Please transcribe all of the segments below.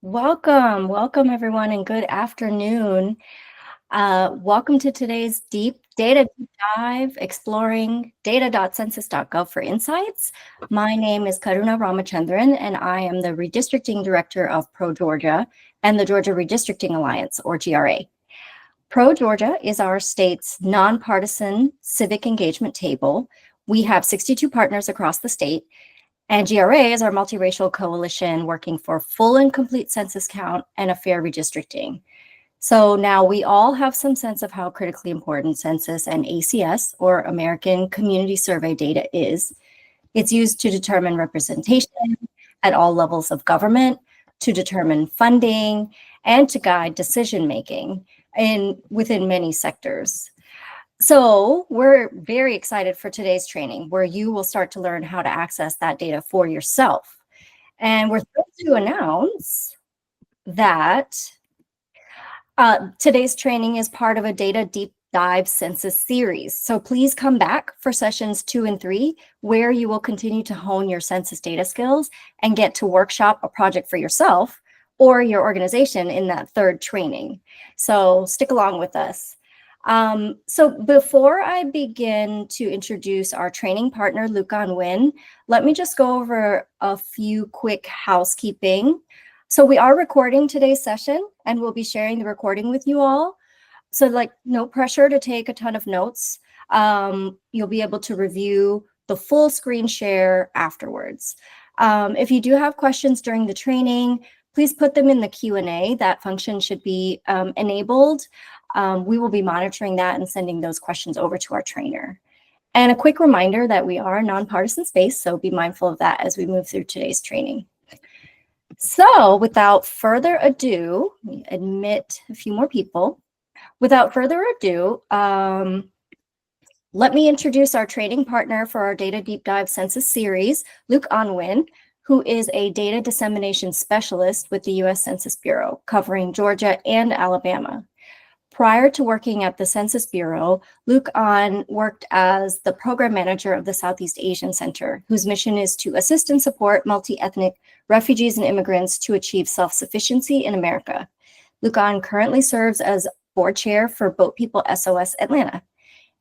Welcome everyone, and good afternoon. Welcome to today's data deep dive, exploring data.census.gov for insights. My name is Karuna Ramachandran, and I am the Redistricting Director of Pro Georgia and the Georgia Redistricting Alliance, or GRA. Pro Georgia is our state's nonpartisan civic engagement table. We have 62 partners across the state, and GRA is our multiracial coalition working for full and complete census count and a fair redistricting. So now we all have some sense of how critically important census and ACS, or American Community Survey data, is. It's used to determine representation at all levels of government, to determine funding, and to guide decision-making within many sectors. So we're very excited for today's training, where you will start to learn how to access that data for yourself. And we're thrilled to announce that today's training is part of a data deep dive census series. So please come back for sessions 2 and 3, where you will continue to hone your census data skills and get to workshop a project for yourself or your organization in that third training. So stick along with us. So before I begin to introduce our training partner, Lucan Nguyen, let me just go over a few quick housekeeping. So we are recording today's session, and we'll be sharing the recording with you all. So no pressure to take a ton of notes. You'll be able to review the full screen share afterwards. If you do have questions during the training, please put them in the Q&A. That function should be enabled. We will be monitoring that and sending those questions over to our trainer. And a quick reminder that we are a nonpartisan space, so be mindful of that as we move through today's training. So without further ado, let me admit a few more people. Without further ado, let me introduce our training partner for our Data Deep Dive Census series, Lucan Nguyen, who is a data dissemination specialist with the U.S. Census Bureau, covering Georgia and Alabama. Prior to working at the Census Bureau, Lucan worked as the program manager of the Southeast Asian Center, whose mission is to assist and support multi-ethnic refugees and immigrants to achieve self-sufficiency in America. Lucan currently serves as board chair for Boat People SOS Atlanta.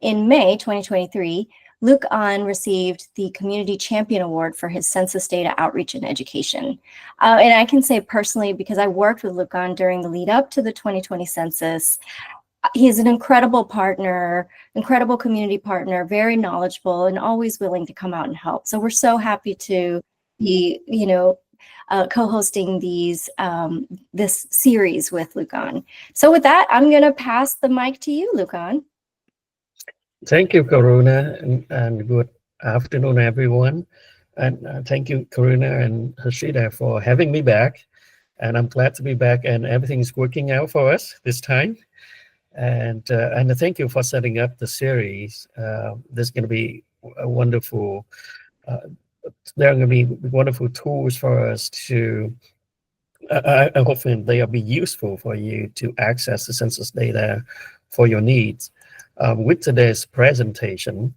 In May 2023, Lucan received the Community Champion Award for his census data outreach and education. And I can say personally, because I worked with Lucan during the lead up to the 2020 census, he is an incredible partner, incredible community partner, very knowledgeable, and always willing to come out and help. So we're so happy to be, co-hosting this series with Lucan. So with that, I'm going to pass the mic to you, Lucan. Thank you, Karuna, and good afternoon, everyone. And thank you, Karuna and Hashida, for having me back. And I'm glad to be back, and everything's working out for us this time. And thank you for setting up the series. There's going to be a wonderful. There are going to be wonderful tools for us to. I hope they will be useful for you to access the census data for your needs. With today's presentation,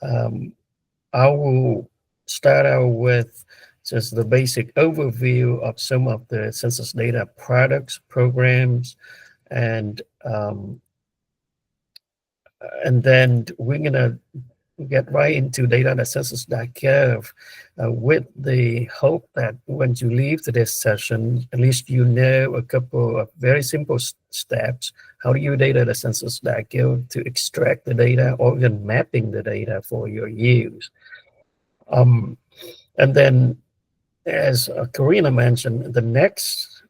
I will start out with just the basic overview of some of the census data products, programs, and then we're gonna get right into data.census.gov with the hope that when you leave today's session, at least you know a couple of very simple steps. How do you data.census.gov to extract the data or even mapping the data for your use? And then, as Karina mentioned, the next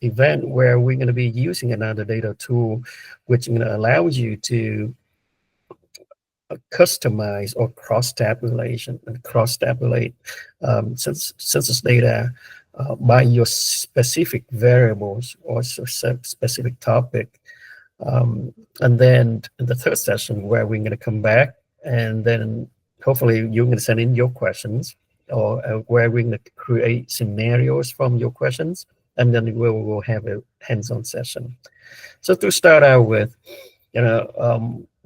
event where we're going to be using another data tool, which allows you to customize or cross-tabulate census data by your specific variables or specific topic. And then in the third session, where we're going to come back, and then hopefully you're going to send in your questions, or where we're going to create scenarios from your questions, and then we'll have a hands-on session. So to start out with,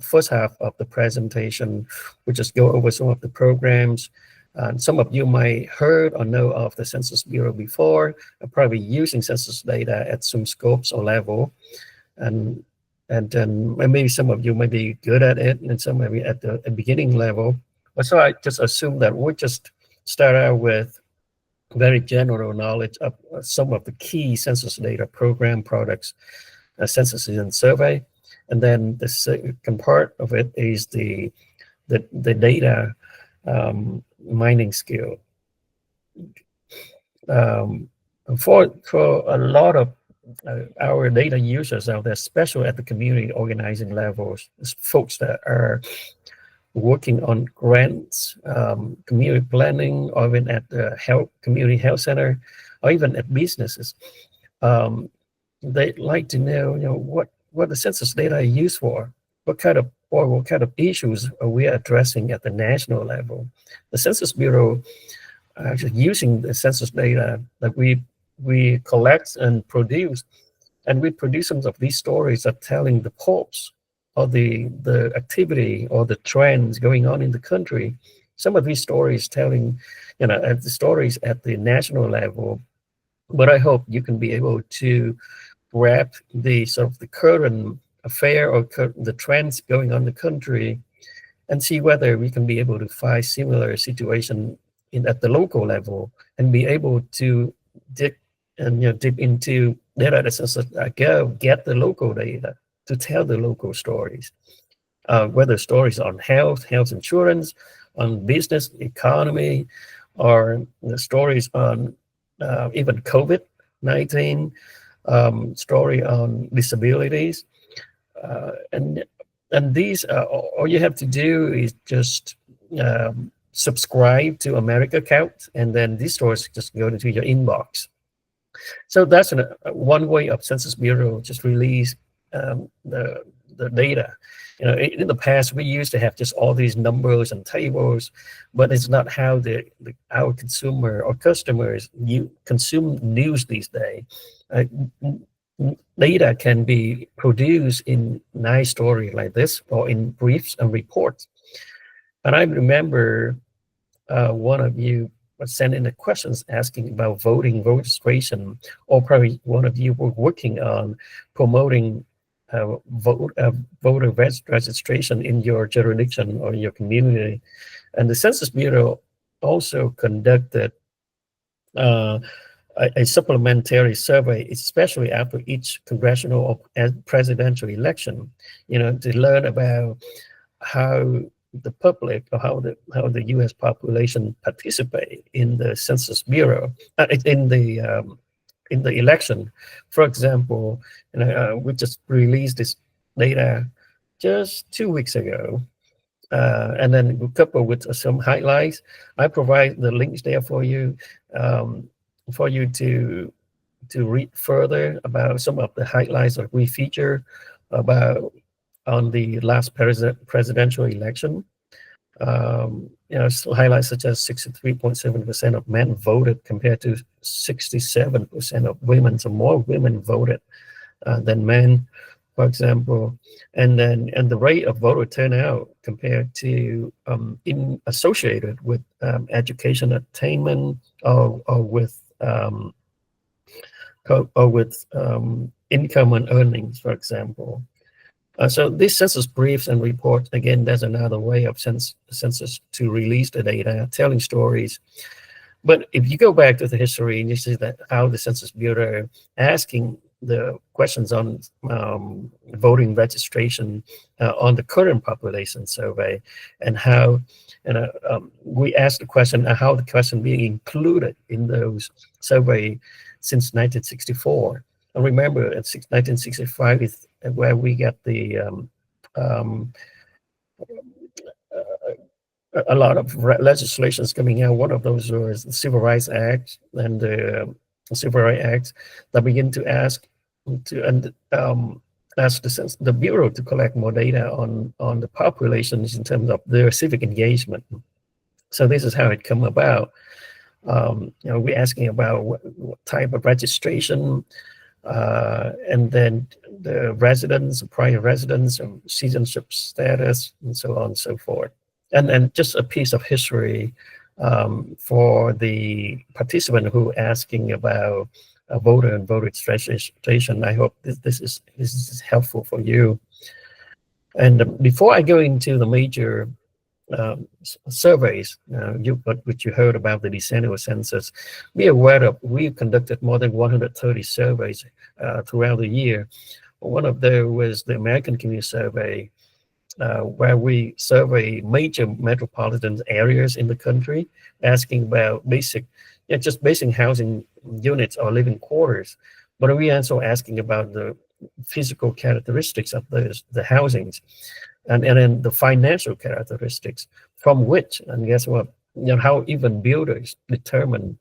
first half of the presentation, we just go over some of the programs And some of you might heard or know of the Census Bureau before, probably using census data at some scopes or level. And then maybe some of you might be good at it and some maybe at the beginning level. But so I just assume that we'll just start out with very general knowledge of some of the key census data program products, census and survey. And then the second part of it is the data mining skill. For a lot of our data users out there, especially at the community organizing levels, folks that are working on grants, community planning, or even at the community health center, or even at businesses. They'd like to know, what the census data are used for. What kind of issues are we addressing at the national level? The Census Bureau actually using the census data that we collect and produce, and we produce some of these stories are telling the pulse of the activity or the trends going on in the country. Some of these stories telling, the stories at the national level, but I hope you can be able to grab the sort of the current affair or the trends going on in the country and see whether we can be able to find similar situation at the local level and be able to dig into data that get the local data to tell the local stories, whether stories on health insurance, on business, economy, or the stories on even COVID-19, story on disabilities, and these all you have to do is just subscribe to America Account, and then these stories just go into your inbox. So that's one way of Census Bureau just release the data. In the past, we used to have just all these numbers and tables, but it's not how our consumer or customers consume news these days. Data can be produced in nice story like this or in briefs and reports. And I remember one of you sent in the questions asking about voting registration, or probably one of you were working on promoting voter registration in your jurisdiction or your community. And the Census Bureau also conducted a supplementary survey, especially after each congressional or presidential election, to learn about how the public or how the U.S. population participate in the Census Bureau in the election. For example, we just released this data just 2 weeks ago, and then coupled with some highlights. I provide the links there for you to read further about some of the highlights that we feature about on the last presidential election. Highlights such as 63.7% of men voted compared to 67% of women, so more women voted than men, for example, and the rate of voter turnout compared to associated with education attainment or with income and earnings, for example. So these census briefs and reports, again, that's another way of census to release the data, telling stories. But if you go back to the history and you see that how the Census Bureau asking the questions on voting registration on the current population survey, and how we asked the question, how the question being included in those survey since 1964. And remember, at 1965 is where we get the a lot of legislations coming out. One of those was the Civil Rights Act and the Civil Rights Act that begin to ask the Bureau to collect more data on the populations in terms of their civic engagement. So this is how it come about. We're asking about what type of registration, and then the residents, prior residents, and citizenship status, and so on and so forth. And just a piece of history for the participant who asking about a voter and voter registration. I hope this is helpful for you. And before I go into the major surveys, which you heard about the decennial census, be aware that we conducted more than 130 surveys throughout the year. One of those was the American Community Survey, where we survey major metropolitan areas in the country, asking about just basic housing units or living quarters. But we also asking about the physical characteristics of the housings, and then the financial characteristics from which, and guess what, how even builders determine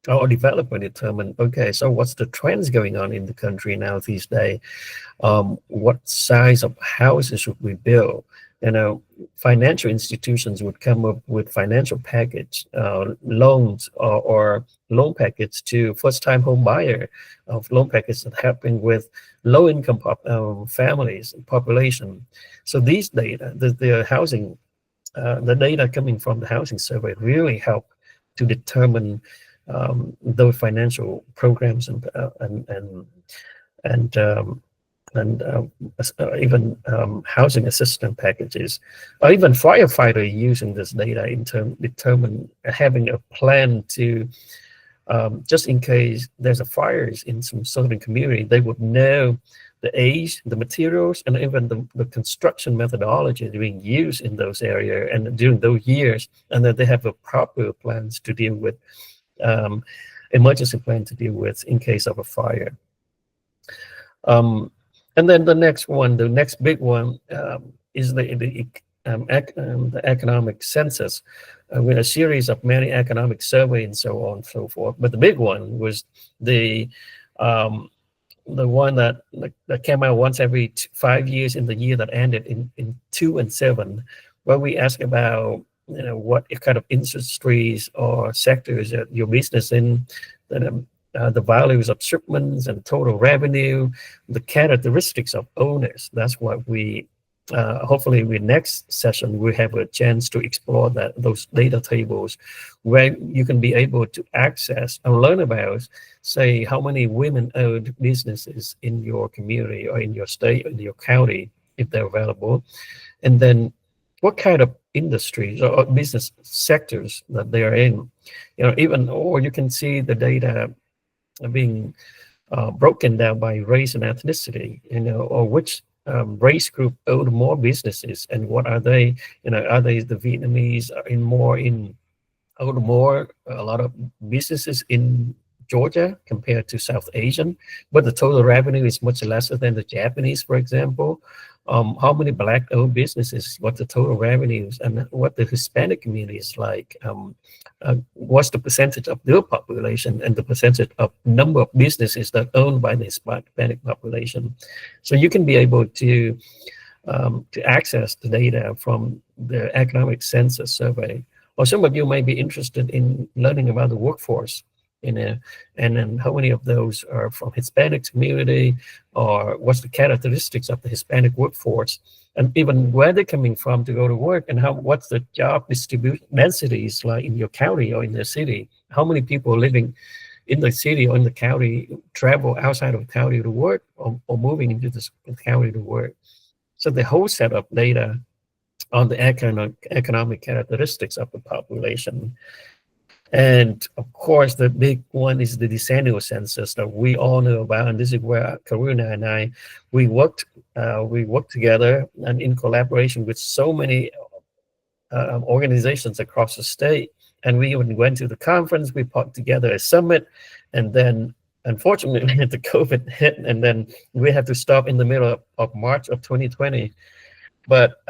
or developer determine, okay, so what's the trends going on in the country now these days? What size of houses should we build? Financial institutions would come up with financial package, loans or loan package to first-time home buyer, of loan package that helping with low-income families and population. So these data, the housing, the data coming from the housing survey really help to determine those financial programs and even housing assistance packages, or even firefighter using this data in determine having a plan to just in case there's a fires in some certain community, they would know the age, the materials, and even the construction methodology being used in those areas and during those years, and that they have a proper plans to deal with emergency plan to deal with in case of a fire. And then the next big one is the economic census, with a series of many economic surveys and so on and so forth. But the big one was the one that came out once every 5 years in the year that ended in 2007, where we ask about what kind of industries or sectors that your business in, the values of shipments and total revenue, the characteristics of owners. That's what we hopefully with next session we have a chance to explore those data tables, where you can be able to access and learn about, say, how many women-owned businesses in your community or in your state or in your county, if they're available, and then what kind of industries or business sectors that they are in. Or you can see the data being broken down by race and ethnicity, or which race group own more businesses, and what are they? Are they the Vietnamese own a lot of businesses in Georgia compared to South Asian, but the total revenue is much lesser than the Japanese, for example. How many Black-owned businesses, what the total revenues, and what the Hispanic community is like. What's the percentage of their population and the percentage of number of businesses that are owned by the Hispanic population. So you can be able to access the data from the economic census survey. Or some of you may be interested in learning about the workforce, and then how many of those are from Hispanic community, or what's the characteristics of the Hispanic workforce, and even where they're coming from to go to work, and what's the job distribution densities like in your county or in the city. How many people living in the city or in the county travel outside of the county to work, or moving into the county to work. So the whole set of data on the economic characteristics of the population. And of course, the big one is the decennial census that we all know about, and this is where Karuna and I we worked together and in collaboration with so many organizations across the state. And we even went to the conference. We put together a summit, and then unfortunately the COVID hit, and then we had to stop in the middle of March of 2020. But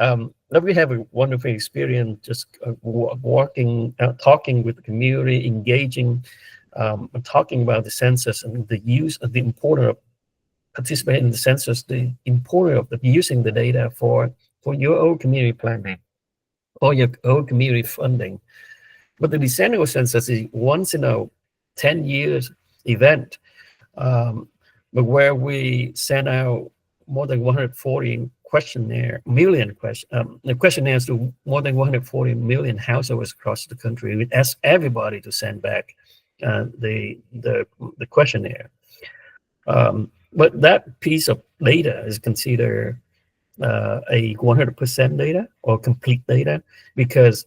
we have a wonderful experience just walking out, talking with the community, engaging, talking about the census and the use of the importance of participating in the census, the importance of using the data for your own community planning or your own community funding. But the decennial census is once in a 10 years event, but where we send out more than 140 questionnaires to more than 140 million households across the country. We asked everybody to send back the questionnaire. But that piece of data is considered a 100% data or complete data because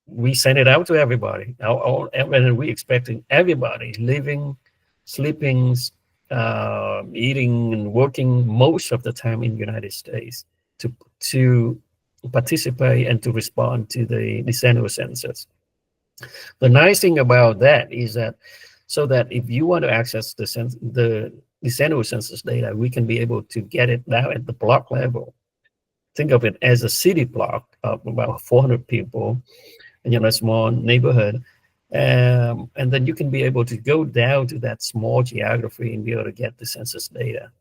we send it out to everybody. And we expecting everybody living, sleeping, eating, and working most of the time in the United States to participate and to respond to the decennial census. The nice thing about that is that so that if you want to access the decennial census data, we can be able to get it now at the block level. Think of it as a city block of about 400 people, a small neighborhood. And then you can be able to go down to that small geography and be able to get the census data.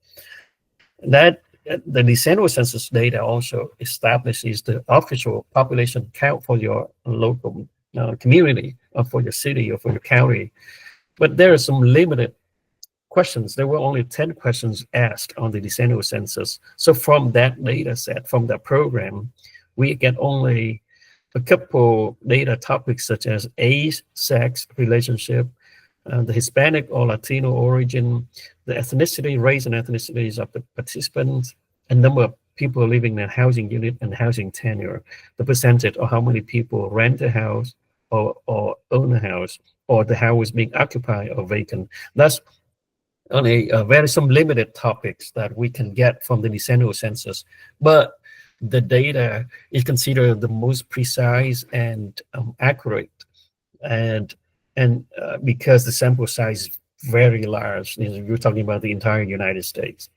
That the decennial census data also establishes the official population count for your local community, or for your city, or for your county. But there are some limited questions. There were only 10 questions asked on the decennial census. So from that data set, from that program, we get only a couple data topics such as age, sex, relationship, the Hispanic or Latino origin, the ethnicity, race and ethnicities of the participants, and number of people living in a housing unit and housing tenure, the percentage or how many people rent a house or own a house, or the house being occupied or vacant. That's only very some limited topics that we can get from the decennial census, but the data is considered the most precise and accurate, and because the sample size is very large, you're talking about the entire United States.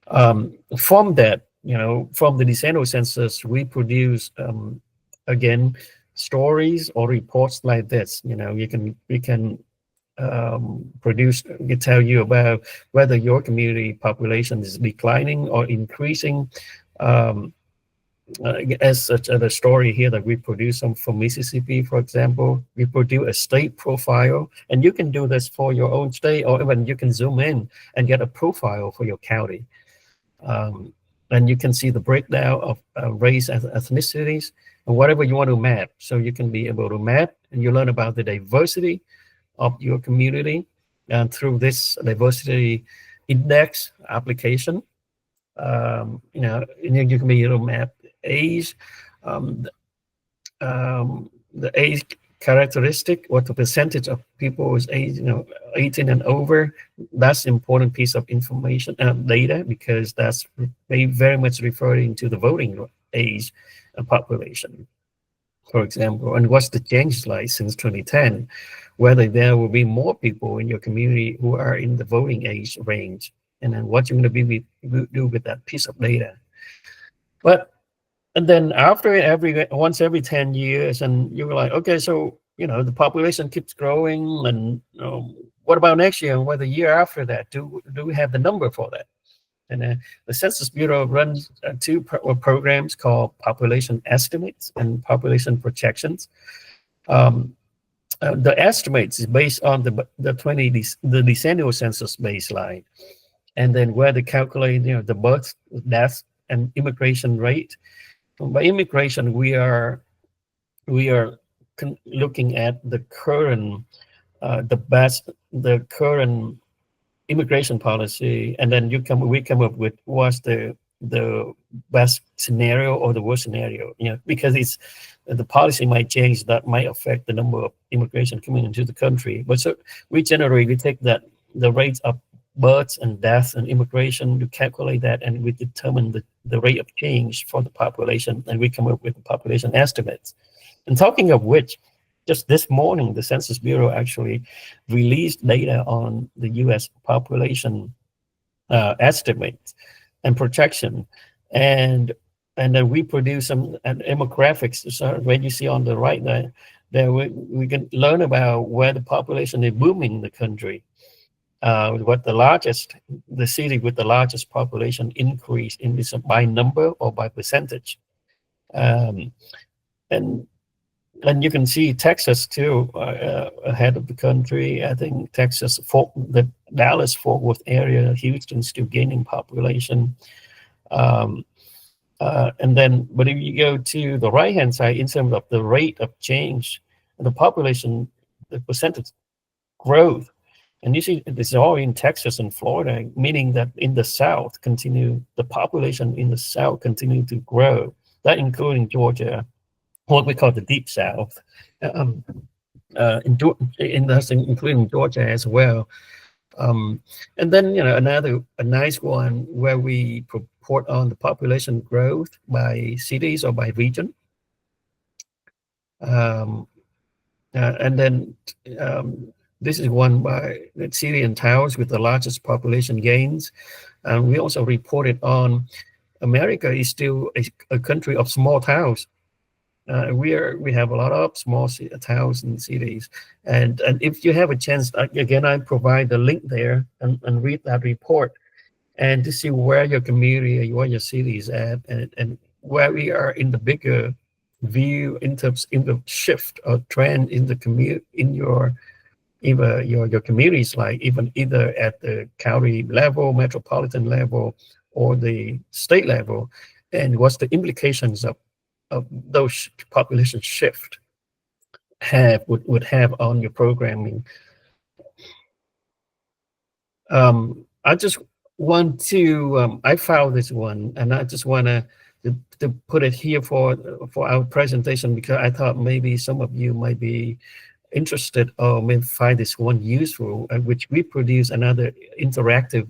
From that, from the decennial census, we produce again stories or reports like this. We can produce, we tell you about whether your community population is declining or increasing. As such a story here that we produce from Mississippi, for example, we produce a state profile, and you can do this for your own state, or even you can zoom in and get a profile for your county. And you can see the breakdown of race and ethnicities and whatever you want to map. So you can be able to map, and you learn about the diversity of your community and through this diversity index application. You can be able to map age, the age characteristic, what the percentage of people is age, 18 and over. That's important piece of information, data, because that's very much referring to the voting age population, for example. And what's the change like since 2010? Whether there will be more people in your community who are in the voting age range, and then what you're going to do with that piece of data. And then after once every 10 years, and you're like, okay, so the population keeps growing, and what about next year and what the year after that? Do we have the number for that? And the Census Bureau runs two programs called population estimates and population projections. The estimates is based on the decennial census baseline, and then where they calculate the birth, death, and immigration rate. By immigration, we are looking at the current current immigration policy, and then we come up with what's the best scenario or the worst scenario. Because the policy might change, that might affect the number of immigration coming into the country. But so we take the rates of births and deaths and immigration to calculate that, and we determine the rate of change for the population, and we come up with the population estimates. And talking of which, just this morning, the Census Bureau actually released data on the U.S. population estimates and projection, and then we produce some demographics. So when you see on the right there we can learn about where the population is booming in the country. What the city with the largest population increase in this by number or by percentage. And And you can see Texas too, ahead of the country. I think Texas, the Dallas Fort Worth area, Houston still gaining population. Um, and then, but if you go to the right-hand side, in terms of the rate of change, the population, the percentage growth, and you see this is all in Texas and Florida, meaning that in the South, the population in the South continue to grow. That including Georgia, what we call the Deep South, um, that's including Georgia as well. And then, a nice one where we report on the population growth by cities or by region. Um, and then this is one by the city and towns with the largest population gains. And we also reported on America is still a country of small towns. We have a lot of small towns and cities, and if you have a chance, again, I provide the link there and read that report, and to see where your community, where your city is at, and where we are in the bigger view in terms in the shift or trend in the in your your communities, like even either at the county level, metropolitan level, or the state level, and what's the implications of those population shift would have on your programming. I just want to I found this one, and I just want to put it here for our presentation, because I thought maybe some of you might be interested or may find this one useful, which we produce another interactive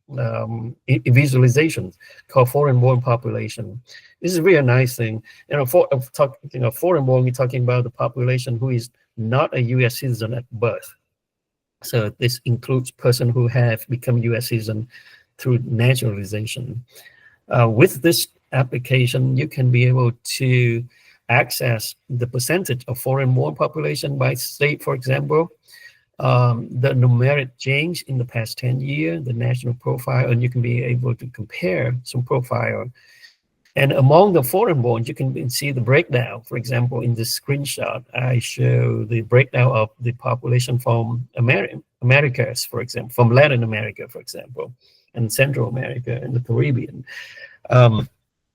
visualizations called foreign-born population. This is really a nice thing. Foreign-born, we're talking about the population who is not a U.S. citizen at birth. So this includes person who have become U.S. citizen through naturalization. With this application, you can be able to access the percentage of foreign-born population by state, for example, the numeric change in the past 10 years, the national profile, and you can be able to compare some profile. And among the foreign-born, you can see the breakdown. For example, in this screenshot, I show the breakdown of the population from Americas, for example, from Latin America, for example, and Central America and the Caribbean.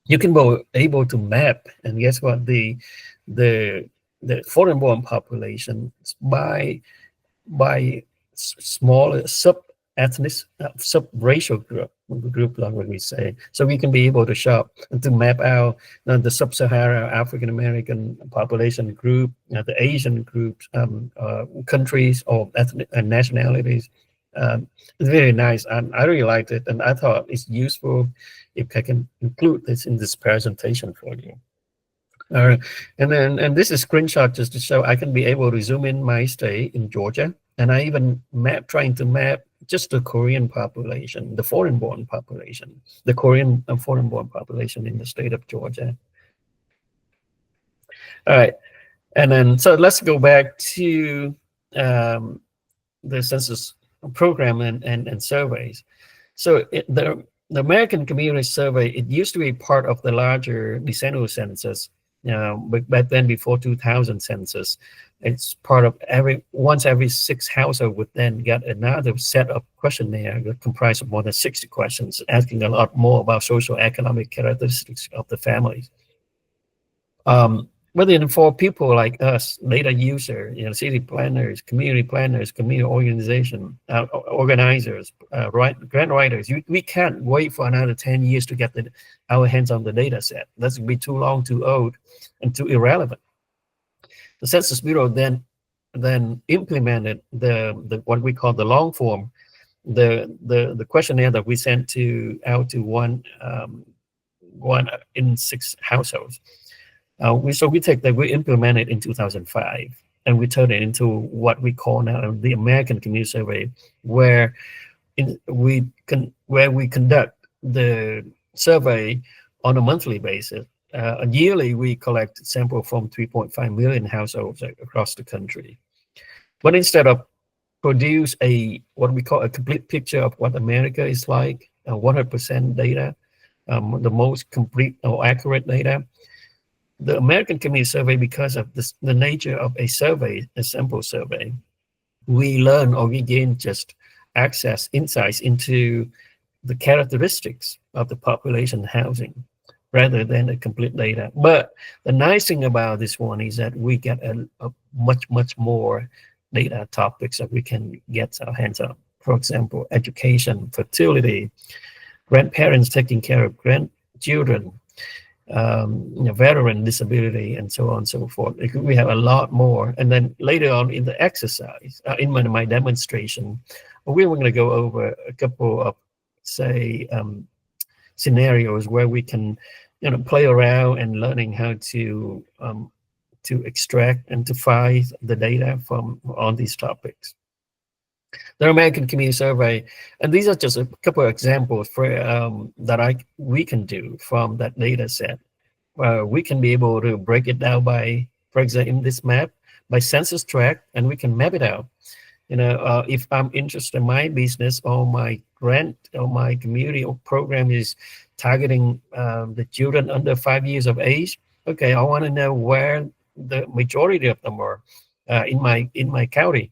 You can be able to map, and guess what? The foreign-born population by smaller sub-ethnic, sub-racial group, like what we say. So we can be able to shop and to map out the sub-Saharan African-American population group, the Asian groups, countries or ethnic and nationalities. It's very nice, and I really liked it, and I thought it's useful if I can include this in this presentation for you. And this is a screenshot just to show I can be able to zoom in my state in Georgia, and I even trying to map just the Korean population, the foreign-born population, the Korean foreign-born population in the state of Georgia. All right, and then so let's go back to the census program and surveys. So the American Community Survey, it used to be part of the larger decennial census. But back then, before 2000 census, it's part of once every 6 households would then get another set of questionnaire that comprised of more than 60 questions, asking a lot more about social economic characteristics of the families. But then for people like us, data users, city planners, community organization, organizers, grant writers, we can't wait for another 10 years to get our hands on the data set. That's be too long, too old, and too irrelevant. The Census Bureau then implemented the what we call the long form, the questionnaire that we sent out to one in 6 households. We take that, we implement it in 2005, and we turn it into what we call now the American Community Survey, where we conduct the survey on a monthly basis. Yearly, we collect sample from 3.5 million households across the country. But instead of produce what we call a complete picture of what America is like, 100% data, the most complete or accurate data, the American Community Survey, because of this, the nature of a survey, a sample survey, we learn or we gain just access, insights into the characteristics of the population housing rather than the complete data. But the nice thing about this one is that we get a much more data topics that we can get our hands on. For example, education, fertility, grandparents taking care of grandchildren, veteran disability, and so on and so forth. We have a lot more. And then later on in the exercise, in my demonstration, we're going to go over a couple of, say, scenarios where we can, play around and learning how to extract and to find the data from on these topics. The American Community Survey, and these are just a couple of examples for that we can do from that data set. We can be able to break it down by, for example, in this map, by census tract, and we can map it out. If I'm interested in my business or my grant or my community or program is targeting the children under 5 years of age, okay, I want to know where the majority of them are in my county.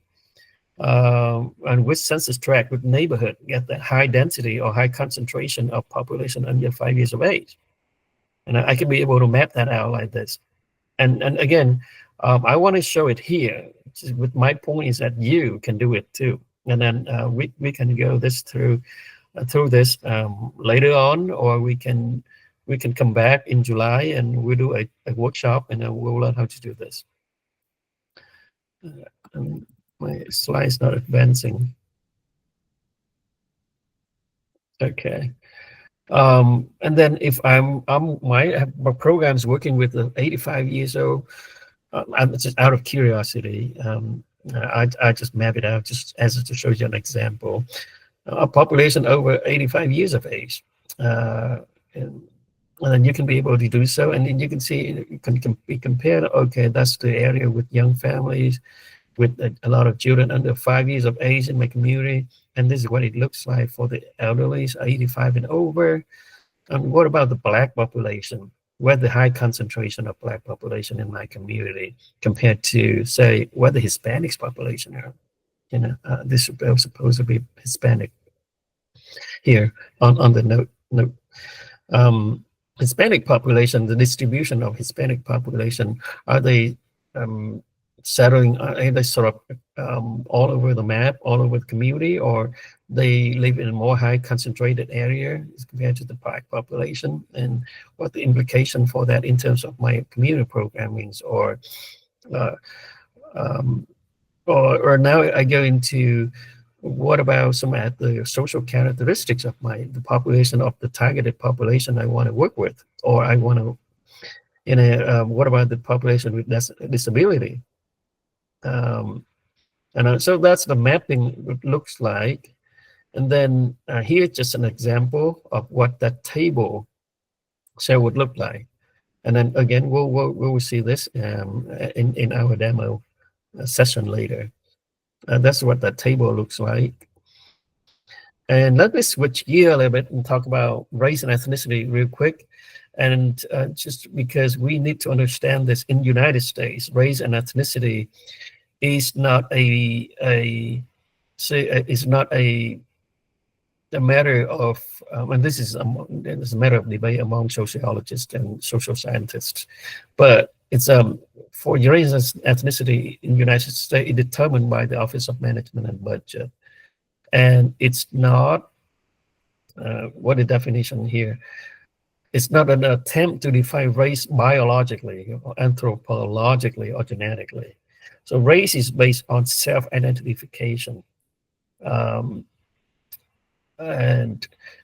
And with census tract, with neighborhood, get the high density or high concentration of population under 5 years of age. And I could be able to map that out like this. And again, I want to show it here. With my point is that you can do it too. And then we can go this through this later on, or we can come back in July and we'll do a workshop and then we'll learn how to do this. My slide's not advancing. Okay. And then if my program's working with the 85 years old, I'm just out of curiosity. I just map it out just as to show you an example. A population over 85 years of age, and then you can be able to do so, and then you can see it can be compared. Okay, that's the area with young families, with a lot of children under 5 years of age in my community, and this is what it looks like for the elderly, 85 and over. And what about the Black population? Where the high concentration of Black population in my community compared to, say, where the Hispanics population are. This is supposed to be Hispanic here on the note. Hispanic population, the distribution of Hispanic population, are they settling, are they sort of all over the map, all over the community, or they live in a more high concentrated area as compared to the Black population, and what the implication for that in terms of my community programmings, or now I go into what about some of the social characteristics of the population, of the targeted population I want to work with, or I want to, what about the population with disability? So that's the mapping it looks like. And then here's just an example of what that table cell would look like. And then again, we'll see this in our demo session later. That's what that table looks like. And let me switch gear a little bit and talk about race and ethnicity real quick. And just because we need to understand this in the United States, race and ethnicity is not a matter of, and this is a matter of debate among sociologists and social scientists, but it's for race and ethnicity in the United States, it's determined by the Office of Management and Budget, and it's not what the definition here. It's not an attempt to define race biologically, or anthropologically, or genetically. So race is based on self-identification. And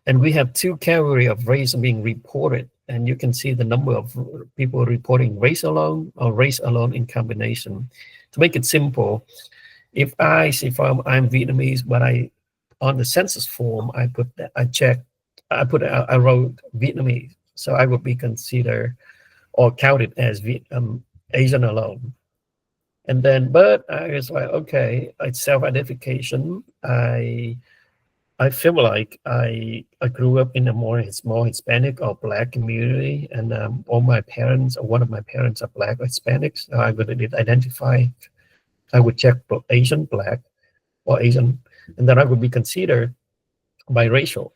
we have two categories of race being reported, and you can see the number of people reporting race alone or race alone in combination. To make it simple, if I'm Vietnamese, but on the census form I wrote Vietnamese, so I would be considered or counted as Asian alone. And then, but I was like, okay, it's self-identification. I feel like I grew up in a more Hispanic or Black community, and all my parents, or one of my parents, are Black or Hispanics. So I would identify. I would check Asian, Black, or Asian, and then I would be considered biracial.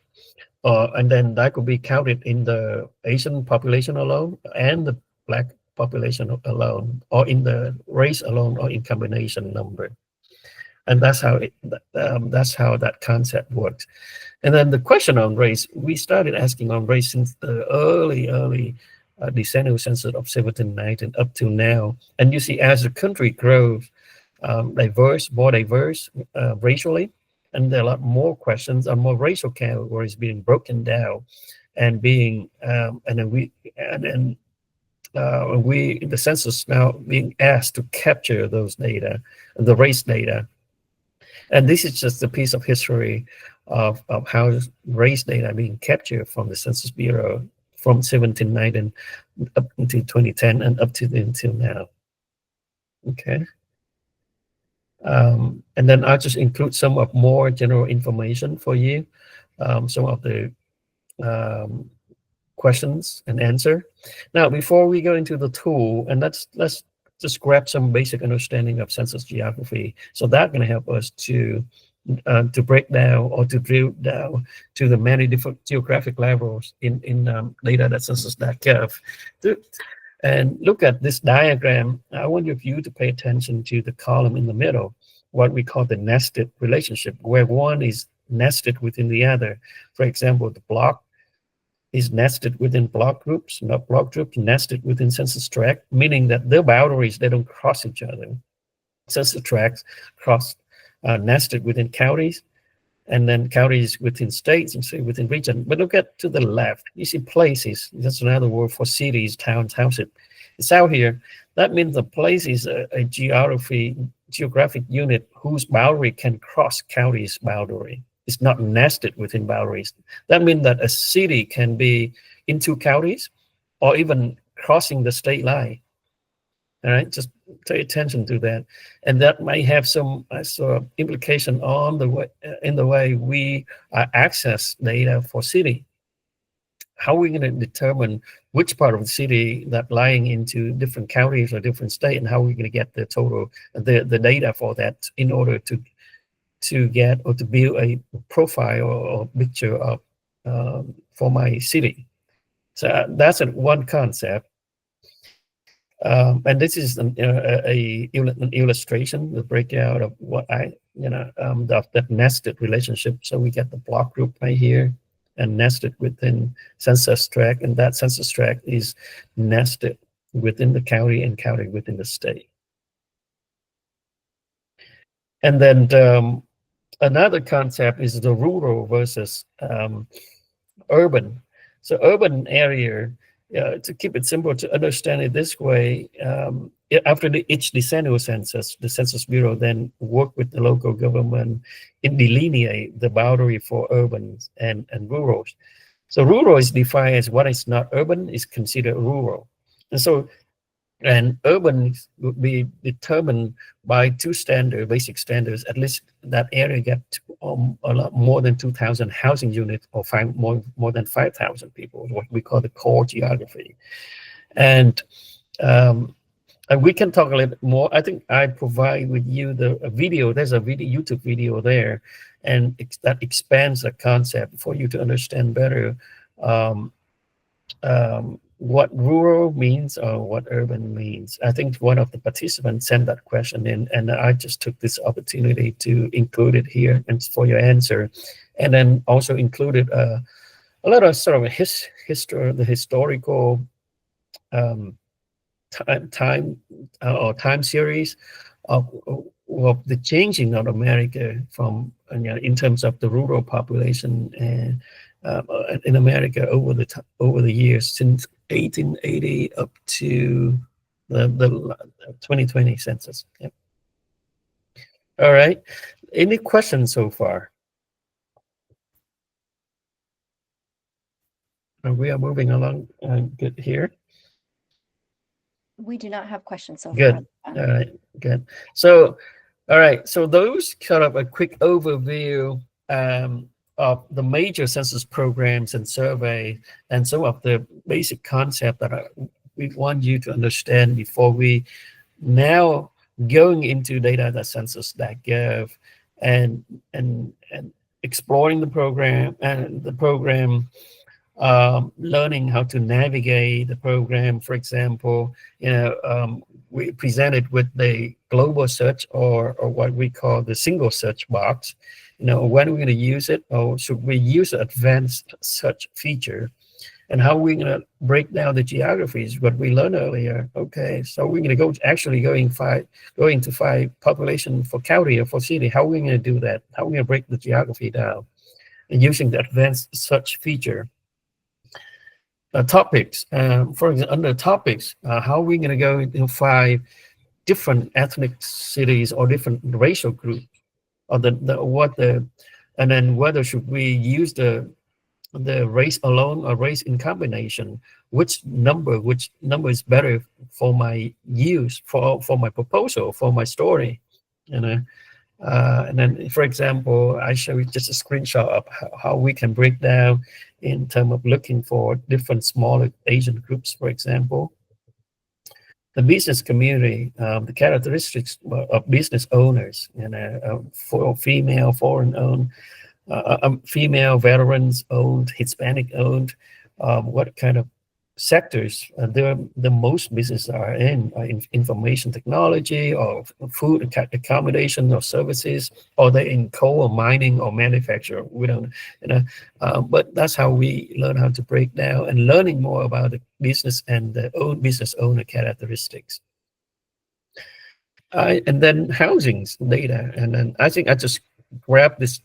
And then that could be counted in the Asian population alone and the Black population alone, or in the race alone, or in combination number. And that's how that concept works. And then the question on race, we started asking on race since the early decennial census of 1719 up to now. And you see, as the country grows, more diverse racially, and there are a lot more questions on more racial categories being broken down, and we the census now being asked to capture those data, the race data. And this is just a piece of history of how race data being captured from the Census Bureau from 1790 up until 2010 and up to until now. Okay. And then I'll just include some of more general information for you, some of the questions and answer. Now, before we go into the tool, and let's just grab some basic understanding of census geography. So that's going to help us to break down or to drill down to the many different geographic levels in data that census.gov. And look at this diagram. I want you to pay attention to the column in the middle, what we call the nested relationship, where one is nested within the other. For example, the block is nested within block groups, not block groups nested within census tract, meaning that their boundaries, they don't cross each other. Census tracts cross nested within counties, and then counties within states, and say within region. But look at to the left, you see places. That's another word for cities, towns, houses. It's out here. That means the place is a geographic unit whose boundary can cross counties' boundary. It's not nested within boundaries. That means that a city can be in two counties or even crossing the state line. All right, just pay attention to that. And that might have some implication on the way, in the way we access data for city. How are we going to determine which part of the city that lying into different counties or different state, and how are we going to get the total, the data for that in order to get or to build a profile or picture of for my city. So that's one concept. And this is an illustration, the breakout of what that nested relationship. So we get the block group right here and nested within census tract, and that census tract is nested within the county and county within the state. And then another concept is the rural versus urban. So urban area, to keep it simple, to understand it this way, after each decennial census, the Census Bureau then work with the local government and delineate the boundary for urban and rural. So rural is defined as what is not urban is considered rural. And urban would be determined by two basic standards. At least that area get a lot more than 2,000 housing units, or more than 5,000 people, what we call the core geography. And we can talk a little bit more. I think I provide with you a video. There's a YouTube video there, and that expands the concept for you to understand better what rural means or what urban means. I think one of the participants sent that question in, and I just took this opportunity to include it here and for your answer, and then also included a lot of sort of the historical time series of the changing of America from in terms of the rural population and in America over the years since 1880 up to the 2020 census. Yep. All right. Any questions so far? We are moving along good here. We do not have questions so Good. far. All right. Good. So, all right. So those kind of a quick overview of the major census programs and survey and some of the basic concept that we want you to understand before we now going into data.census.gov and and exploring the program and the program, learning how to navigate the program. For example, we presented with the global search or what we call the single search box. When we're going to use it, or should we use advanced search feature, and how we're going to break down the geographies, what we learned earlier. Okay, so we're going to going to find population for county or for city. How are we going to do that? How are we going to break the geography down? And using the advanced search feature. Topics, for example, under topics, how are we going to go into 5 different ethnic cities or different racial groups, or and then whether should we use the race alone or race in combination? Which number is better for my use, for my proposal, for my story? And then, for example, I show you just a screenshot of how we can break down in terms of looking for different smaller Asian groups, for example. The business community, the characteristics of business owners, for female, foreign-owned, female, veterans-owned, Hispanic-owned, what kind of sectors the most businesses are in information technology or food accommodation or services, or they in coal or mining or manufacture. We don't, but that's how we learn how to break down and learning more about the business and the business owner characteristics. And then housing's data, and then I think I just grab this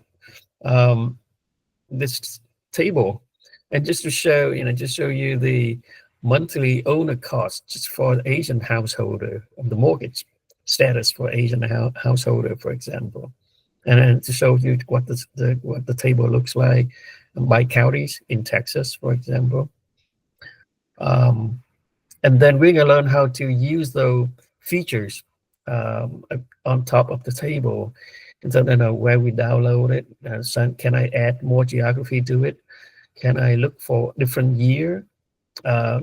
this table, and just to show you the monthly owner cost just for the Asian householder, of the mortgage status for Asian householder, for example, and then to show you what the table looks like by counties in Texas, for example. And then we're gonna learn how to use those features on top of the table. And so then where we download it, so can I add more geography to it? Can I look for different year,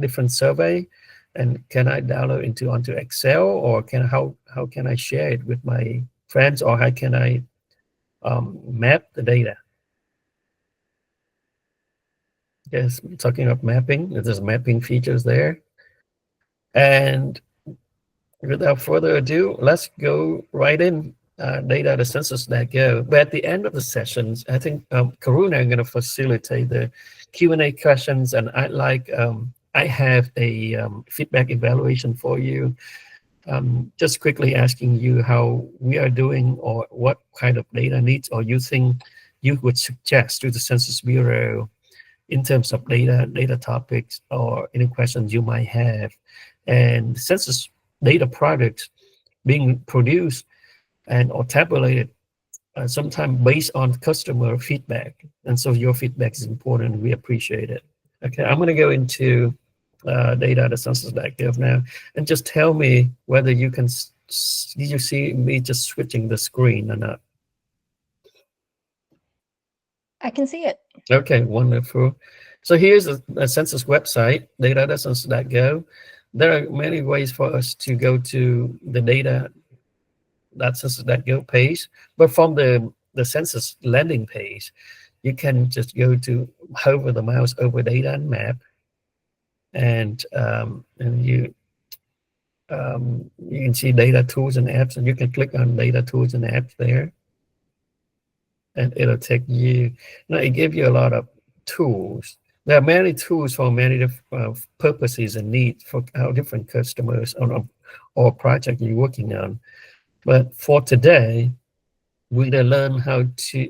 different survey, and can I download onto Excel, or how can I share it with my friends, or how can I map the data? Yes, talking of mapping, there's mapping features there. And without further ado, let's go right in. Data.census.gov. But at the end of the sessions, I think Karuna is going to facilitate the Q&A questions, and I have a feedback evaluation for you. Just quickly asking you how we are doing, or what kind of data needs or you think you would suggest to the Census Bureau in terms of data topics, or any questions you might have. And census data products being produced or tabulated sometimes based on customer feedback. And so your feedback is important. We appreciate it. Okay, I'm going to go into data.census.gov now, and just tell me whether you can, did you see me just switching the screen or not? I can see it. Okay, wonderful. So here's the census website, data.census.gov. There are many ways for us to go to the data.census.gov page, but from the census landing page, you can just go to hover the mouse over data and map, and you can see data tools and apps, and you can click on data tools and apps there, and it'll take you. Now it gives you a lot of tools. There are many tools for many purposes and needs for our different customers or project you're working on. But for today, we're gonna learn how to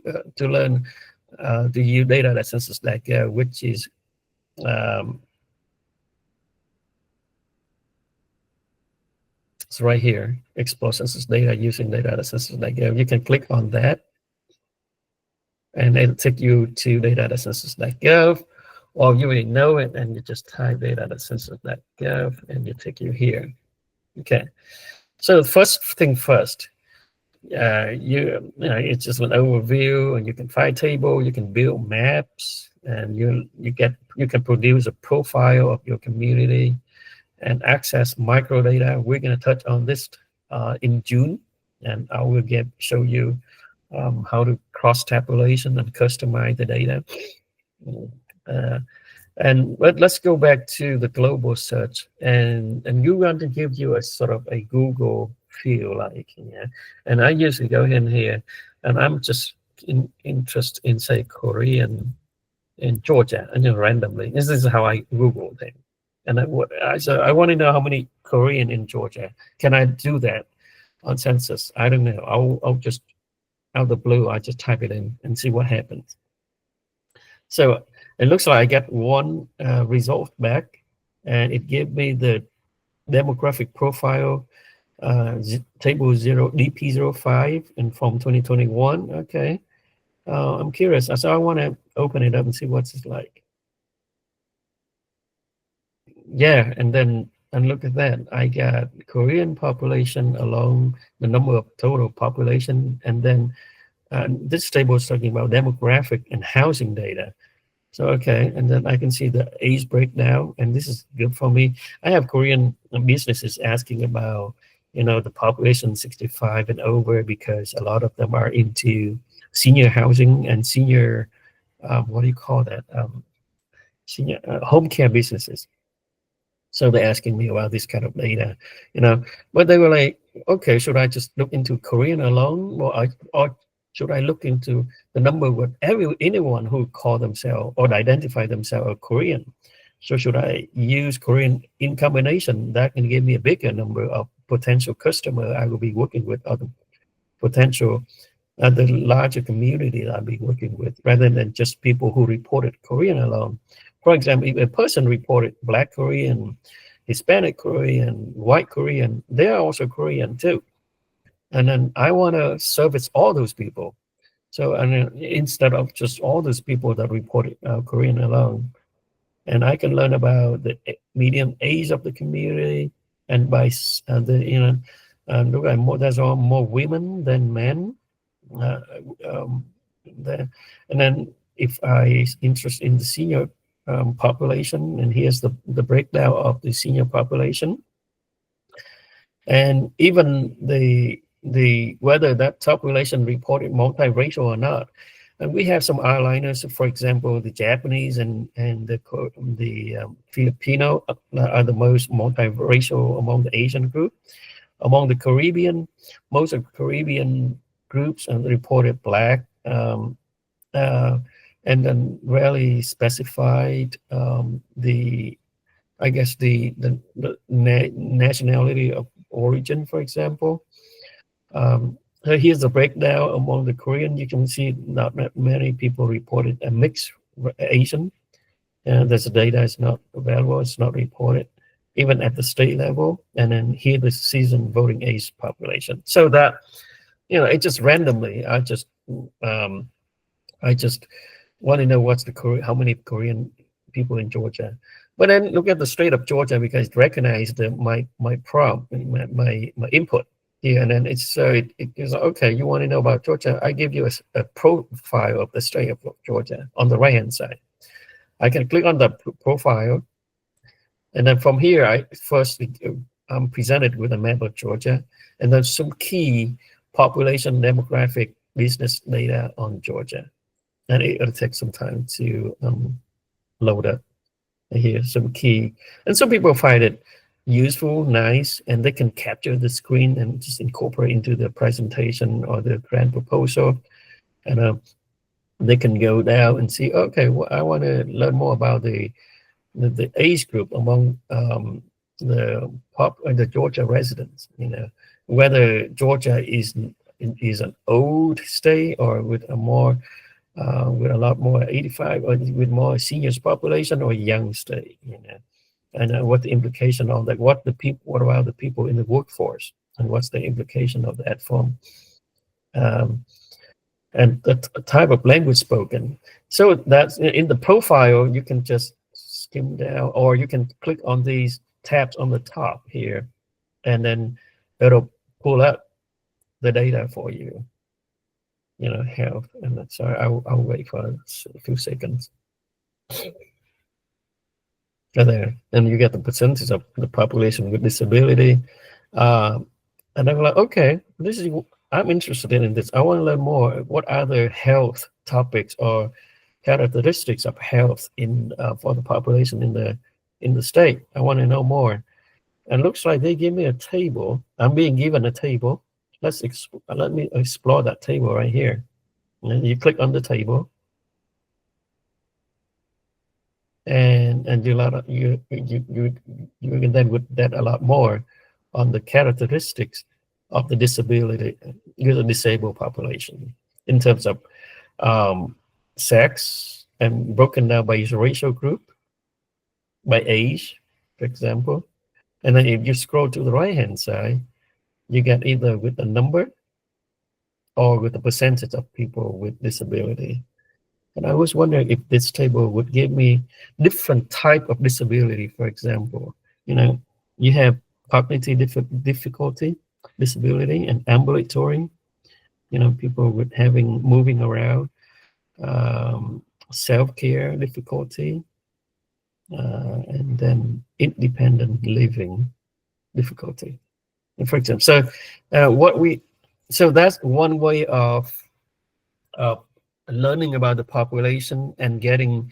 use data.census.gov, which is it's right here. Explore census data using data.census.gov. You can click on that, and it'll take you to data.census.gov, or you already know it, and you just type data.census.gov, and you take you here. Okay. So first thing first, it's just an overview, and you can find table, you can build maps, and you can produce a profile of your community and access microdata. We're going to touch on this in June, and I will show you how to cross tabulation and customize the data. Uh, but let's go back to the global search, and you want to give you a sort of a Google feel, like, yeah. And I usually go in here, and I'm just interested in, say, Korean in Georgia, and randomly. This is how I Google things. And I want to know how many Korean in Georgia. Can I do that on Census? I don't know. I'll just, out of the blue, I just type it in and see what happens. So it looks like I get one result back, and it gave me the demographic profile, table 0 DP05 and from 2021. Okay. I'm curious. So I want to open it up and see what's it like. Yeah, and look at that. I got Korean population along the number of total population, and then this table is talking about demographic and housing data. So, okay, and then I can see the age breakdown, and this is good for me. I have Korean businesses asking about, the population 65 and over, because a lot of them are into senior housing and senior, what do you call that? Senior home care businesses. So they're asking me about this kind of data, but they were like, okay, should I just look into Korean alone, or should I look into the number with anyone who call themselves or identify themselves as Korean? So should I use Korean in combination? That can give me a bigger number of potential customers I will be working with, other potential, the larger community that I'll be working with, rather than just people who reported Korean alone. For example, if a person reported Black Korean, Hispanic Korean, White Korean, they are also Korean too. And then I want to service all those people. So, and then instead of just all those people that reported Korean alone, and I can learn about the median age of the community, and by look at there's more women than men. And then if I interest in the senior population, and here's the breakdown of the senior population, and even the whether that population reported multiracial or not. And we have some outliners, for example, the Japanese and the Filipino are the most multiracial among the Asian group. Among the Caribbean, most of the Caribbean groups reported Black, and then rarely specified the nationality of origin, for example. So here's the breakdown among the Korean. You can see not many people reported a mixed Asian, and there's data is not available, it's not reported, even at the state level. And then here the season voting age population. So that, it just randomly, I just want to know how many Korean people in Georgia. But then look at the state of Georgia, because it recognized my prompt, my input here, and then it's okay. You want to know about Georgia? I give you a profile of the state of Georgia on the right hand side. I can click on the profile, and then from here, I'm presented with a map of Georgia, and then some key population, demographic, business data on Georgia, and it'll take some time to load up. Here's some key, and some people find it useful, nice, and they can capture the screen and just incorporate into the presentation or the grant proposal. And they can go down and see, okay, well, I want to learn more about the age group among the Georgia residents. Whether Georgia is an old state or with a lot more 85 or with more seniors population, or young state. And what the implication of that? What about the people in the workforce, and what's the implication of that from? And the type of language spoken. So that's in the profile. You can just skim down, or you can click on these tabs on the top here, and then it'll pull up the data for you, health. And so I'll wait for a few seconds. There, and you get the percentage of the population with disability. And I'm like, okay, I'm interested in this. I want to learn more. What other health topics or characteristics of health for the population in the state? I want to know more. And looks like they give me a table. I'm being given a table. Let me explore that table right here. And you click on the table, and you can then with that a lot more on the characteristics of the disabled population in terms of sex, and broken down by racial group, by age, for example. And then if you scroll to the right hand side, you get either with a number or with the percentage of people with disability. And I was wondering if this table would give me different type of disability. For example, you have cognitive difficulty, disability, and ambulatory, people with moving around, self-care difficulty, and then independent living difficulty. And for example, so that's one way of learning about the population and getting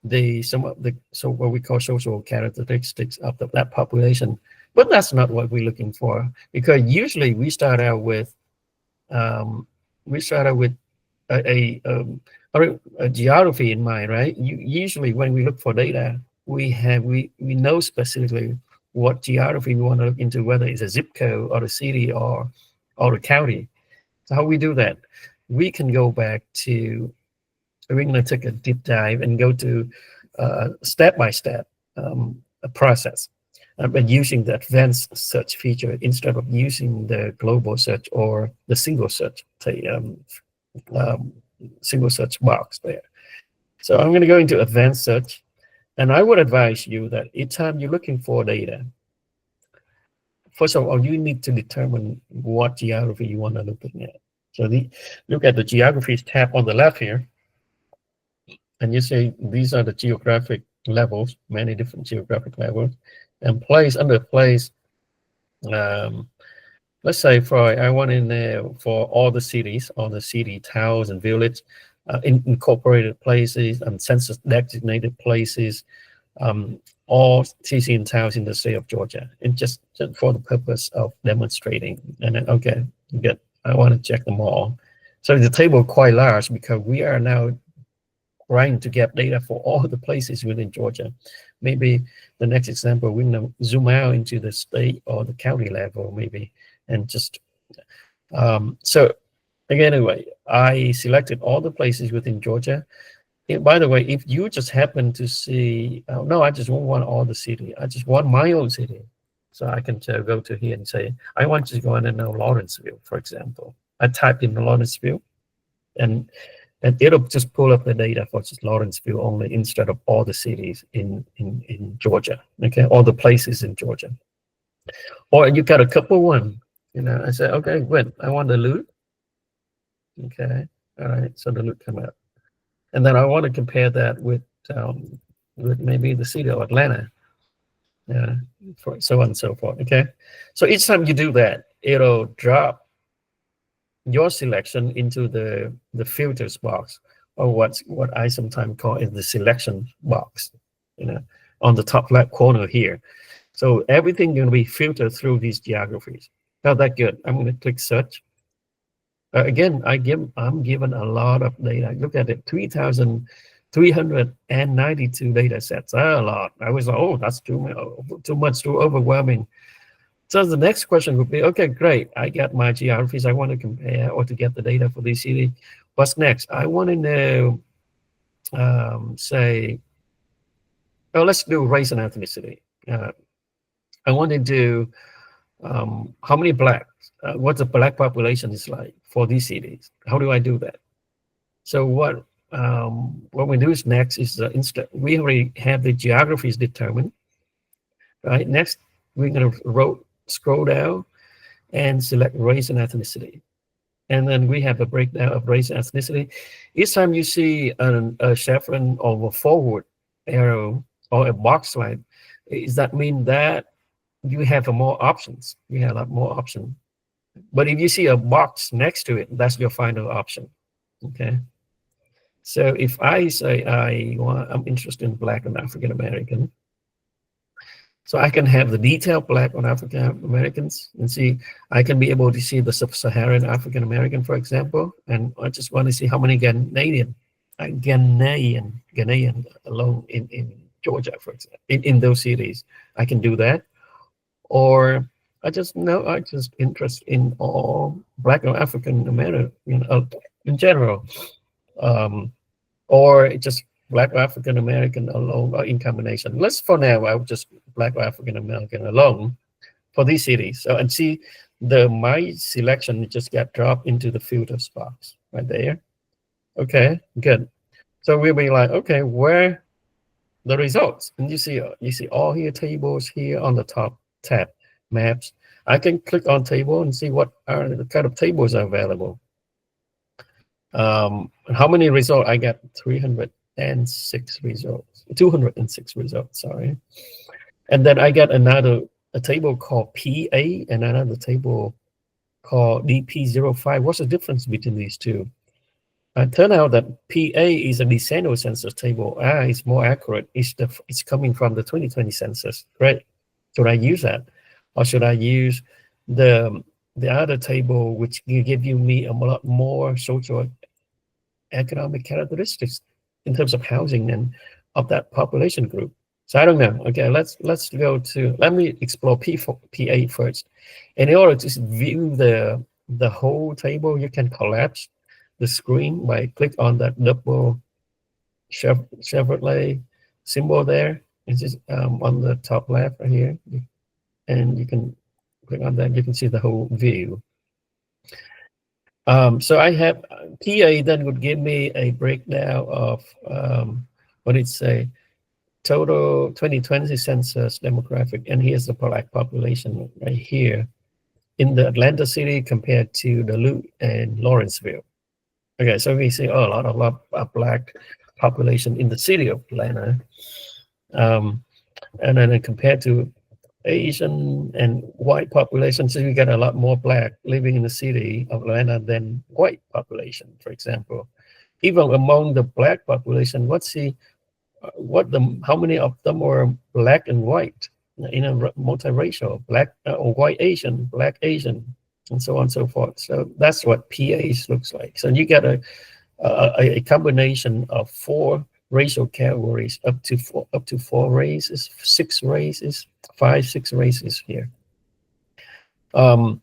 what we call social characteristics of that population. But that's not what we're looking for, because usually we start out with a geography in mind, right? Usually when we look for data, we know specifically what geography we want to look into, whether it's a zip code or a city or a county. So how we do that? We can go back to, we're going to take a deep dive and go to step-by-step process, but using the advanced search feature instead of using the global search or the single search, single search box there. So I'm going to go into advanced search, and I would advise you that each time you're looking for data, first of all, you need to determine what geography you want to look at. So look at the geographies tab on the left here, and you say these are the geographic levels, many different geographic levels, and under place. Let's say I want in there for all the cities, all the city, towns, and village, incorporated places, and census designated places, all cities and towns in the state of Georgia, and just for the purpose of demonstrating. And then, okay, good. I want to check them all. So the table is quite large because we are now trying to get data for all the places within Georgia. Maybe the next example, we're going to zoom out into the state or the county level, maybe, and just so again, anyway, I selected all the places within Georgia. And by the way, if you just happen to see, no, I just don't want all the city. I just want my own city. So I can go to here and say, I want to go in and know Lawrenceville, for example. I type in Lawrenceville, and it'll just pull up the data for just Lawrenceville only instead of all the cities in Georgia, okay, all the places in Georgia. Or you got a couple one, I say, okay, good, I want the loot. Okay, all right, so the loot come out. And then I want to compare that with maybe the city of Atlanta, for so on and so forth. Okay, so each time you do that, it'll drop your selection into the filters box, or what I sometimes call is the selection box, on the top left corner here. So everything going to be filtered through these geographies. Now that good. I'm going to click search. Again, I'm given a lot of data. Look at it, 3,392 data sets. A lot. I was like, oh, that's too much, too overwhelming. So the next question would be, okay, great. I got my geographies. I want to compare or to get the data for this city. What's next? I want to know, say, let's do race and ethnicity. I want to do how many blacks, what the black population is like for these cities. How do I do that? So what we do is next is we already have the geographies determined, right? Next, we're going to scroll down and select race and ethnicity. And then we have a breakdown of race and ethnicity. Each time you see a chevron or a forward arrow or a box line, does that mean that you have more options? You have a lot more options. But if you see a box next to it, that's your final option. Okay. So if I say I'm interested in Black and African American, so I can have the detailed Black on African Americans and see, I can be able to see the sub-Saharan African American, for example, and I just want to see how many Ghanaian alone in Georgia, for example, in those cities. I can do that. Or I just interested in all Black or African American, in general. Or just Black or African American alone or in combination. Let's for now, I'll just Black or African American alone for these cities. So and see my selection just got dropped into the filters box right there. Okay, good. So we'll be like, okay, where the results? And you see all here tables here on the top tab, maps. I can click on table and see what are the kind of tables are available. How many results? I got 306 results, 206 results, sorry. And then I got a table called PA and another table called DP05. What's the difference between these two? It turned out that PA is a decennial census table. It's more accurate. It's coming from the 2020 census. Great. Should I use that? Or should I use the other table, which will give me a lot more social economic characteristics in terms of housing and of that population group? So I don't know. Okay, let me explore PA first. In order to view the whole table, you can collapse the screen by click on that double Chevrolet symbol there. It's just on the top left right here, and you can click on that. You can see the whole view. So I have PA then would give me a breakdown of what did it say? Total 2020 census demographic, and here's the Black population right here in the Atlanta city compared to Duluth and Lawrenceville. Okay, so we see a lot of Black population in the city of Atlanta, and then compared to Asian and white population, so you get a lot more Black living in the city of Atlanta than white population, for example. Even among the Black population, how many of them are Black and white in a multiracial, Black or white Asian, Black Asian, and so on and so forth. So that's what PAs looks like. So you get a combination of 4 racial categories, up to four races, 6 races, 5, 6 races here. And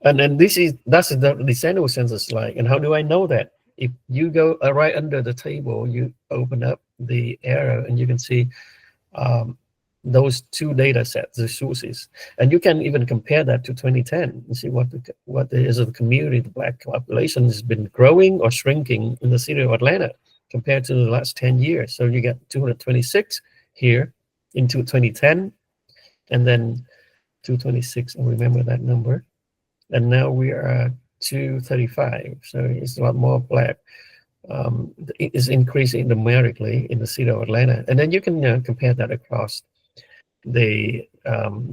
then that's the decennial census like. And how do I know that? If you go right under the table, you open up the arrow and you can see those 2 data sets, the sources, and you can even compare that to 2010 and see what is the community, the Black population has been growing or shrinking in the city of Atlanta compared to the last 10 years. So you get 226 here into 2010, and then 226. I remember that number, and now we are at 235. So it's a lot more Black. It is increasing numerically in the city of Atlanta, and then you can compare that across the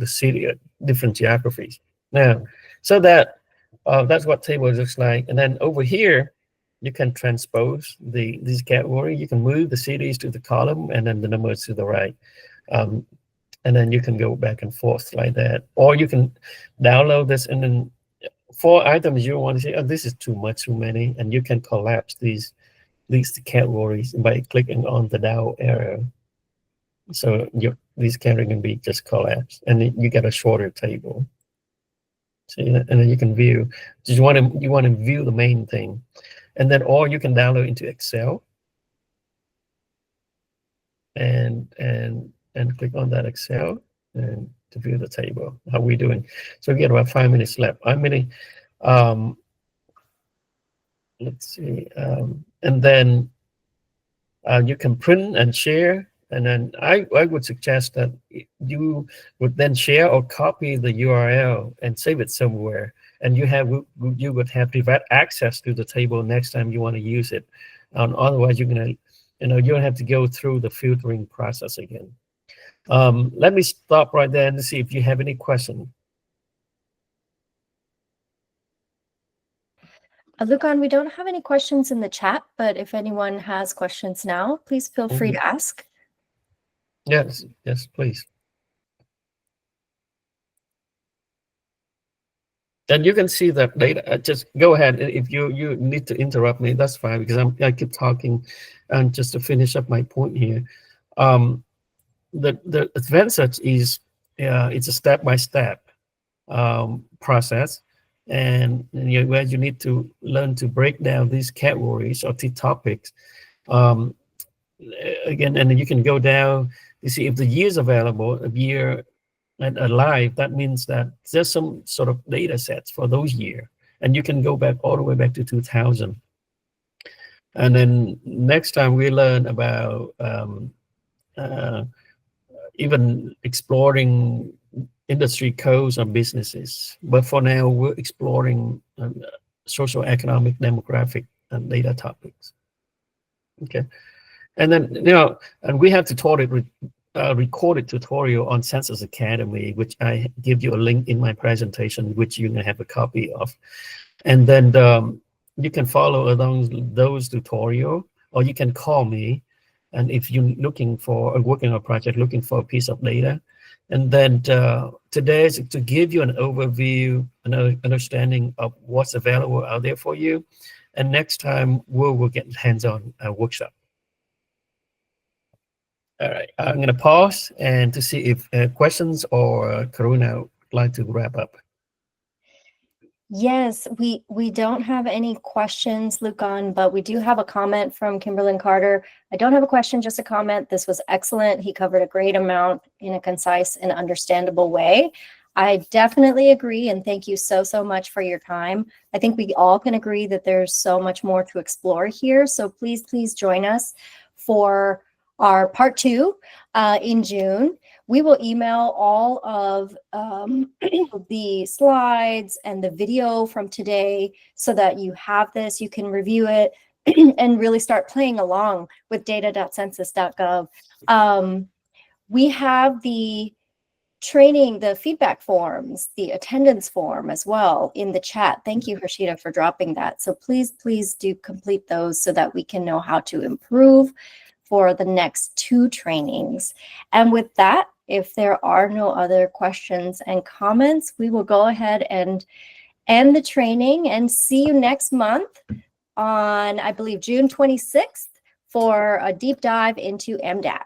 city, different geographies. Now, so that's what table looks like. And then over here, you can transpose these categories. You can move the cities to the column and then the numbers to the right. And then you can go back and forth like that. Or you can download this and then 4 items you want to say, oh, this is too many. And you can collapse these categories by clicking on the down arrow. So these categories can be just collapsed, and then you get a shorter table. See, and then you can view. You want to view the main thing, and then or you can download into Excel, and click on that Excel and to view the table. How we doing? So we get about 5 minutes left. How many? Let's see, and then you can print and share. And then I would suggest that you would then share or copy the URL and save it somewhere. and you would have direct access to the table next time you want to use it. Otherwise, you're gonna, you'll have to go through the filtering process again. Let me stop right there and see if you have any question. Lucan, we don't have any questions in the chat, but if anyone has questions now, please feel free to ask. Yes, please. And you can see that data. Just go ahead. If you need to interrupt me, that's fine, because I keep talking. And just to finish up my point here, the advanced search is it's a step-by-step process, and where you need to learn to break down these categories or the topics. Again, and then you can go down. You see if the year is available, a year and alive, that means that there's some sort of data sets for those years, and you can go back all the way back to 2000. And then next time we learn about even exploring industry codes or businesses. But for now, we're exploring social, economic, demographic, and data topics. Okay, and then and we have recorded tutorial on Census Academy, which I give you a link in my presentation, which you can have a copy of. And then you can follow along those tutorial, or you can call me. And if you're looking for working on a project, looking for a piece of data, and then today is to give you an overview, an understanding of what's available out there for you. And next time we'll get hands-on workshop. All right, I'm going to pause and to see if questions or Karuna would like to wrap up. Yes, we don't have any questions, Lucan, but we do have a comment from Kimberlyn Carter. I don't have a question, just a comment. This was excellent. He covered a great amount in a concise and understandable way. I definitely agree, and thank you so much for your time. I think we all can agree that there's so much more to explore here. So please join us for our part 2 in June. We will email all of the slides and the video from today so that you have this, you can review it and really start playing along with data.census.gov. We have the training, the feedback forms, the attendance form as well in the chat. Thank you, Harshita, for dropping that. So please do complete those so that we can know how to improve for the next 2 trainings. And with that, if there are no other questions and comments, we will go ahead and end the training and see you next month on, I believe, June 26th for a deep dive into MDAT.